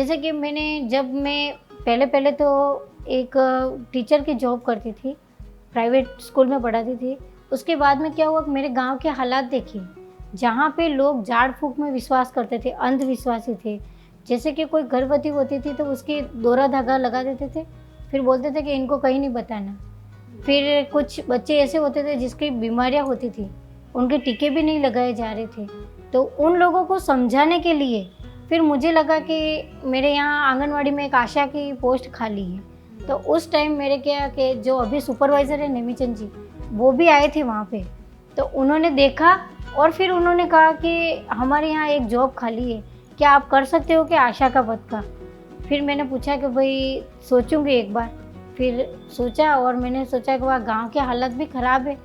जैसे कि जब मैं पहले पहले तो एक टीचर की जॉब करती थी, प्राइवेट स्कूल में पढ़ाती थी। उसके बाद में क्या हुआ कि मेरे गांव के हालात देखिए, जहाँ पे लोग झाड़ फूक में विश्वास करते थे, अंधविश्वासी थे। जैसे कि कोई गर्भवती होती थी तो उसकी दोरा धागा लगा देते थे, फिर बोलते थे कि इनको कहीं नहीं बताना। फिर कुछ बच्चे ऐसे होते थे जिसकी बीमारियां होती थी, उनके टीके भी नहीं लगाए जा रहे थे। तो उन लोगों को समझाने के लिए फिर मुझे लगा कि मेरे यहाँ आंगनवाड़ी में एक आशा की पोस्ट खाली है। तो उस टाइम मेरे क्या कि जो अभी सुपरवाइज़र है नेमीचंद जी, वो भी आए थे वहाँ पे। तो उन्होंने देखा और फिर उन्होंने कहा कि हमारे यहाँ एक जॉब खाली है, क्या आप कर सकते हो कि आशा का पद का। फिर मैंने पूछा कि भाई सोचूंगी एक बार। फिर सोचा और मैंने सोचा कि वहाँ गांव के हालत भी ख़राब है,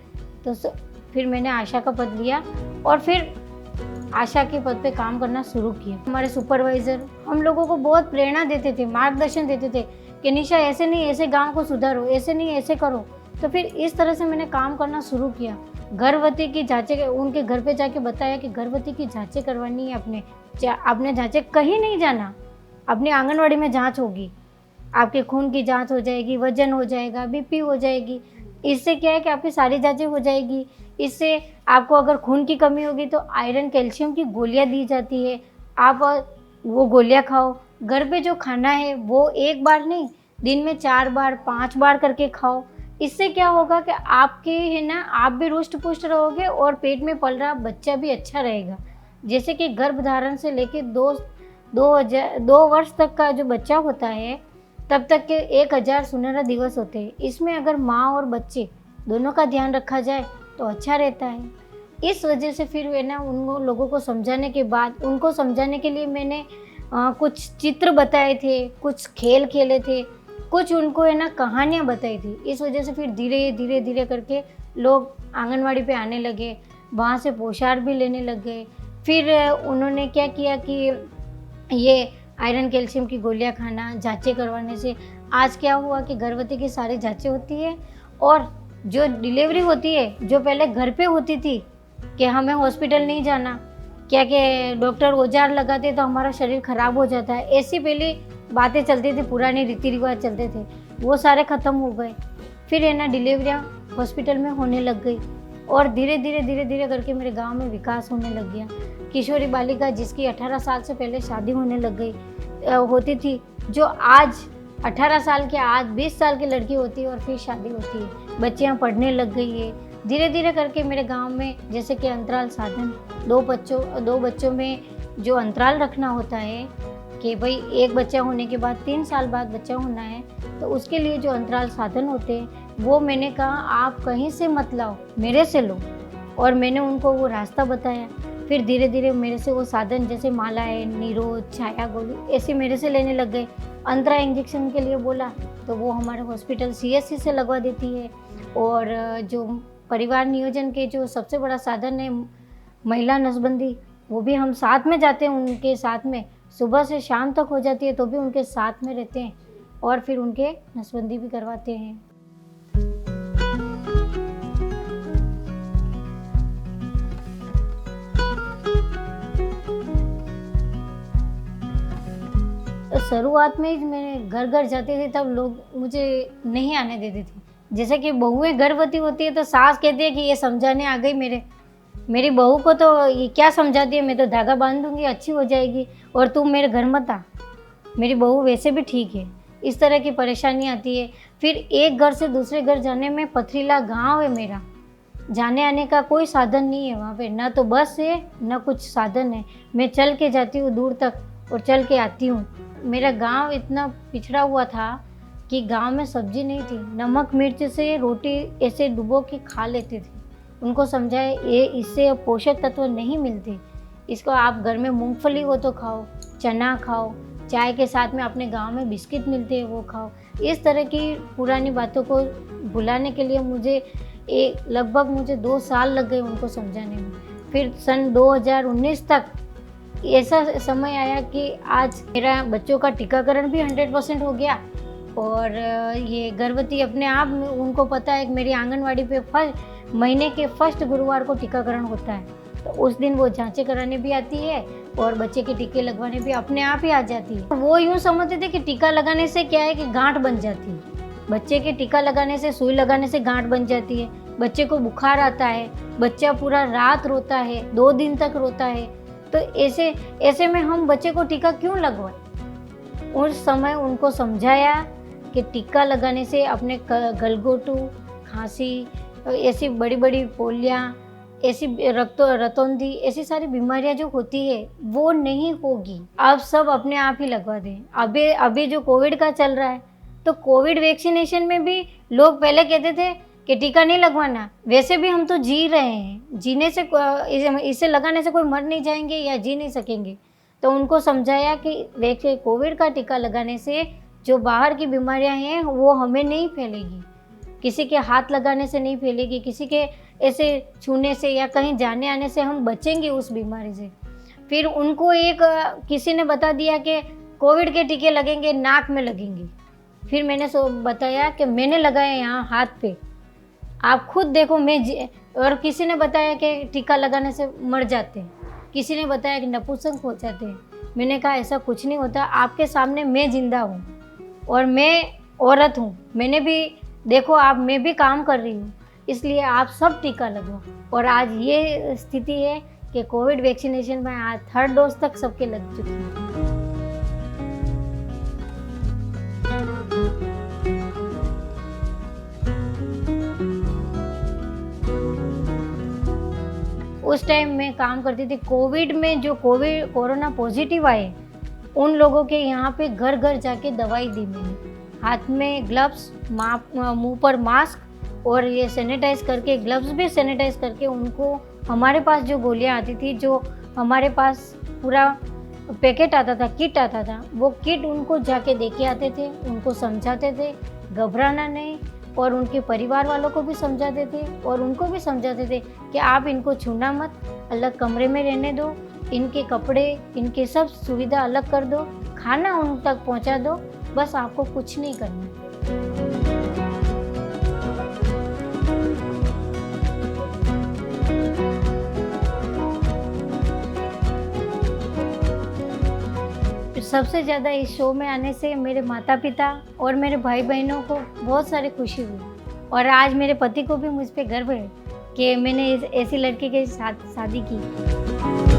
तो फिर मैंने आशा का पद लिया और फिर आशा के पद पे काम करना शुरू किया। हमारे सुपरवाइज़र हम लोगों को बहुत प्रेरणा देते थे, मार्गदर्शन देते थे कि निशा ऐसे नहीं, ऐसे गांव को सुधारो, ऐसे नहीं ऐसे करो। तो फिर इस तरह से मैंने काम करना शुरू किया। गर्भवती की जांचें उनके घर पे जाके बताया कि गर्भवती की जांचें करवानी है आपने जांचें कहीं नहीं जाना, अपनी आंगनवाड़ी में जांच होगी, आपके खून की जांच हो जाएगी, वजन हो जाएगा, बीपी हो जाएगी। इससे क्या है कि आपकी सारी जांचें हो जाएगी। इससे आपको अगर खून की कमी होगी तो आयरन कैल्शियम की गोलियां दी जाती है, आप वो गोलियां खाओ। घर पे जो खाना है वो एक बार नहीं, दिन में 4 बार 5 बार करके खाओ। इससे क्या होगा कि आपके है ना, आप भी रुष्ट पुष्ट रहोगे और पेट में पल रहा बच्चा भी अच्छा रहेगा। जैसे कि गर्भधारण से लेके 2 वर्ष तक का जो बच्चा होता है, तब तक के 1000 सुनहरा दिवस होते हैं। इसमें अगर माँ और बच्चे दोनों का ध्यान रखा जाए तो अच्छा रहता है। इस वजह से फिर है ना, उन लोगों को समझाने के बाद, उनको समझाने के लिए मैंने कुछ चित्र बताए थे, कुछ खेल खेले थे, कुछ उनको है ना कहानियाँ बताई थी। इस वजह से फिर धीरे धीरे धीरे करके लोग आंगनवाड़ी पे आने लगे, वहाँ से पोषाहार भी लेने लग गए। फिर उन्होंने क्या किया कि ये आयरन कैल्शियम की गोलियां खाना, जांचें करवाने से आज क्या हुआ कि गर्भवती की सारी जांचें होती है। और जो डिलीवरी होती है, जो पहले घर पे होती थी कि हमें हॉस्पिटल नहीं जाना, क्या कि डॉक्टर औजार लगाते तो हमारा शरीर ख़राब हो जाता है, ऐसी पहले बातें चलती थी, पुराने रीति रिवाज चलते थे, वो सारे ख़त्म हो गए। फिर है ना डिलीवरियाँ हॉस्पिटल में होने लग गई और धीरे धीरे करके मेरे गांव में विकास होने लग गया। किशोरी बालिका जिसकी 18 साल से पहले शादी होने लग गई होती थी, जो आज 18 साल के आज 20 साल की लड़की होती है और फिर शादी होती है, बच्चियां पढ़ने लग गई है। धीरे धीरे करके मेरे गांव में जैसे कि अंतराल साधन, दो बच्चों में जो अंतराल रखना होता है कि भाई एक बच्चा होने के बाद 3 साल बाद बच्चा होना है, तो उसके लिए जो अंतराल साधन होते हैं वो मैंने कहा आप कहीं से मत लाओ, मेरे से लो। और मैंने उनको वो रास्ता बताया। फिर धीरे धीरे मेरे से वो साधन जैसे मालाएं, निरोध, छाया गोली ऐसे मेरे से लेने लग गए। अंतरा इंजेक्शन के लिए बोला तो वो हमारे हॉस्पिटल CSC से लगवा देती है। और जो परिवार नियोजन के जो सबसे बड़ा साधन है महिला नसबंदी, वो भी हम साथ में जाते हैं, उनके साथ में सुबह से शाम तक हो जाती है तो भी उनके साथ में रहते हैं और फिर उनके नसबंदी भी करवाते हैं। शुरुआत में मैं घर घर जाती थी तब लोग मुझे नहीं आने देते थे। जैसे कि बहुएं गर्भवती होती है तो सास कहती है कि ये समझाने आ गई मेरी बहू को, तो ये क्या समझाती है, मैं तो धागा बांध दूंगी, अच्छी हो जाएगी, और तुम मेरे घर मत आ, मेरी बहू वैसे भी ठीक है। इस तरह की परेशानी आती है। फिर एक घर से दूसरे घर जाने में, पथरीला गाँव है मेरा, जाने आने का कोई साधन नहीं है वहाँ पे, ना तो बस है ना कुछ साधन है। मैं चल के जाती हूँ दूर तक और चल के आती हूँ। मेरा गांव इतना पिछड़ा हुआ था कि गांव में सब्जी नहीं थी, नमक मिर्च से रोटी ऐसे डुबो के खा लेते थे। उनको समझाए ये इससे पोषक तत्व नहीं मिलते, इसको आप घर में मूंगफली हो तो खाओ, चना खाओ, चाय के साथ में अपने गांव में बिस्किट मिलते हैं वो खाओ। इस तरह की पुरानी बातों को भुलाने के लिए मुझे लगभग 2 साल लग गए उनको समझाने में। फिर सन 2019 तक ऐसा समय आया कि आज मेरा बच्चों का टीकाकरण भी 100% हो गया। और ये गर्भवती अपने आप उनको पता है कि मेरी आंगनवाड़ी पे महीने के फर्स्ट गुरुवार को टीकाकरण होता है। तो उस दिन वो जांचें कराने भी आती है और बच्चे के टीके लगवाने भी अपने आप ही आ जाती है। वो यूँ समझते थे कि टीका लगाने से क्या है कि गांठ बन जाती है, बच्चे के टीका लगाने से, सुई लगाने से गांठ बन जाती है, बच्चे को बुखार आता है, बच्चा पूरा रात रोता है, 2 दिन तक रोता है। तो ऐसे में हम बच्चे को टीका क्यों लगवाएं? उस समय उनको समझाया कि टीका लगाने से अपने गलघोटू, खांसी, ऐसी बड़ी बड़ी पोलिया, ऐसी रतौंधी, ऐसी सारी बीमारियां जो होती है वो नहीं होगी। आप सब अपने आप ही लगवा दें। अभी जो कोविड का चल रहा है, तो कोविड वैक्सीनेशन में भी लोग पहले कहते थे कि टीका नहीं लगवाना, वैसे भी हम तो जी रहे हैं, जीने से इसे लगाने से कोई मर नहीं जाएंगे या जी नहीं सकेंगे। तो उनको समझाया कि कोविड का टीका लगाने से जो बाहर की बीमारियां हैं वो हमें नहीं फैलेगी, किसी के हाथ लगाने से नहीं फैलेगी, किसी के ऐसे छूने से या कहीं जाने आने से हम बचेंगे उस बीमारी से। फिर उनको किसी ने बता दिया कि कोविड के टीके लगेंगे, नाक में लगेंगे। फिर मैंने बताया कि मैंने लगाया यहाँ हाथ पे, आप खुद देखो। और किसी ने बताया कि टीका लगाने से मर जाते हैं, किसी ने बताया कि नपुंसक हो जाते हैं। मैंने कहा ऐसा कुछ नहीं होता, आपके सामने मैं जिंदा हूँ और मैं औरत हूँ, मैंने भी देखो, मैं भी काम कर रही हूँ, इसलिए आप सब टीका लगवाओ। और आज ये स्थिति है कि कोविड वैक्सीनेशन में आज 3rd डोज तक सबके लग चुकी है। उस टाइम मैं काम करती थी कोविड में, जो कोरोना पॉजिटिव आए उन लोगों के यहाँ पे घर घर जाके दवाई दी मैंने। हाथ में ग्लव्स, मुंह पर मास्क और ये सैनिटाइज करके, ग्लव्स भी सैनिटाइज करके उनको, हमारे पास जो गोलियाँ आती थी, जो हमारे पास पूरा पैकेट आता था, किट आता था, वो किट उनको जाके दे के आते थे, उनको समझाते थे घबराना नहीं, और उनके परिवार वालों को भी समझाते थे और उनको भी समझाते थे कि आप इनको छूना मत, अलग कमरे में रहने दो, इनके कपड़े, इनके सब सुविधा अलग कर दो, खाना उन तक पहुंचा दो, बस आपको कुछ नहीं करना। सबसे ज़्यादा इस शो में आने से मेरे माता पिता और मेरे भाई बहनों को बहुत सारी खुशी हुई, और आज मेरे पति को भी मुझ पे गर्व है कि मैंने ऐसी लड़की के साथ शादी की।